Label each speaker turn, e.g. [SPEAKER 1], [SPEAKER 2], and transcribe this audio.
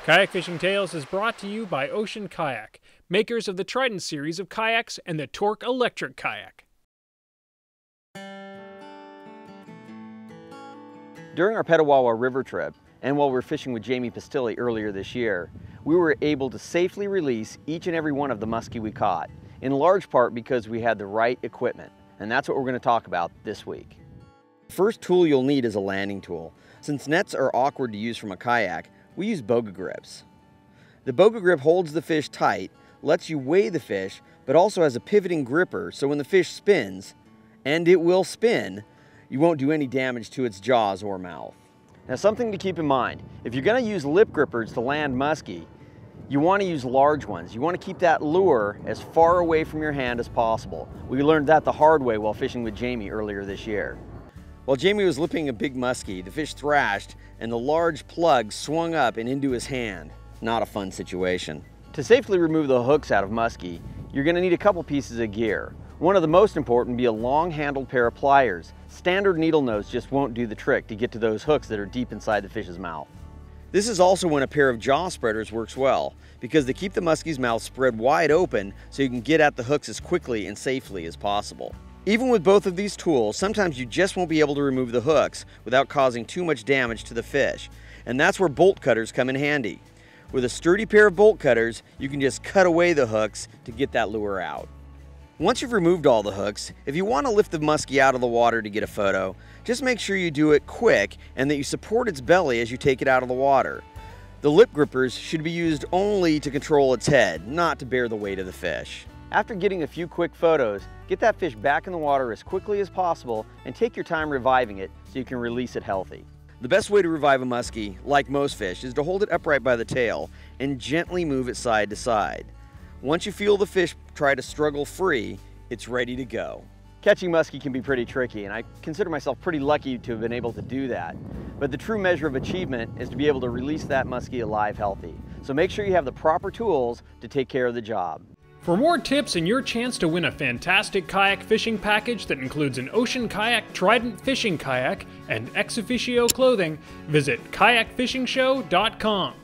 [SPEAKER 1] Kayak Fishing Tales is brought to you by Ocean Kayak, makers of the Trident series of kayaks and the Torque electric kayak.
[SPEAKER 2] During our Petawawa River trip, and while we were fishing with Jamie Pastilli earlier this year, we were able to safely release each and every one of the muskie we caught, in large part because we had the right equipment, and that's what we're going to talk about this week. The first tool you'll need is a landing tool. Since nets are awkward to use from a kayak, we use boga grips. The boga grip holds the fish tight, lets you weigh the fish, but also has a pivoting gripper, so when the fish spins, and it will spin, you won't do any damage to its jaws or mouth. Now, something to keep in mind, if you're going to use lip grippers to land muskie, you want to use large ones. You want to keep that lure as far away from your hand as possible. We learned that the hard way while fishing with Jamie earlier this year. While Jamie was lipping a big muskie, the fish thrashed and the large plug swung up and into his hand. Not a fun situation. To safely remove the hooks out of muskie, you're going to need a couple pieces of gear. One of the most important would be a long-handled pair of pliers. Standard needle nose just won't do the trick to get to those hooks that are deep inside the fish's mouth. This is also when a pair of jaw spreaders works well, because they keep the muskie's mouth spread wide open so you can get at the hooks as quickly and safely as possible. Even with both of these tools, sometimes you just won't be able to remove the hooks without causing too much damage to the fish, and that's where bolt cutters come in handy. With a sturdy pair of bolt cutters, you can just cut away the hooks to get that lure out. Once you've removed all the hooks, if you want to lift the muskie out of the water to get a photo, just make sure you do it quick and that you support its belly as you take it out of the water. The lip grippers should be used only to control its head, not to bear the weight of the fish. After getting a few quick photos, get that fish back in the water as quickly as possible and take your time reviving it so you can release it healthy. The best way to revive a muskie, like most fish, is to hold it upright by the tail and gently move it side to side. Once you feel the fish try to struggle free, it's ready to go. Catching muskie can be pretty tricky, and I consider myself pretty lucky to have been able to do that. But the true measure of achievement is to be able to release that muskie alive healthy. So make sure you have the proper tools to take care of the job.
[SPEAKER 1] For more tips and your chance to win a fantastic kayak fishing package that includes an Ocean Kayak Trident fishing kayak and ex officio clothing, visit kayakfishingshow.com.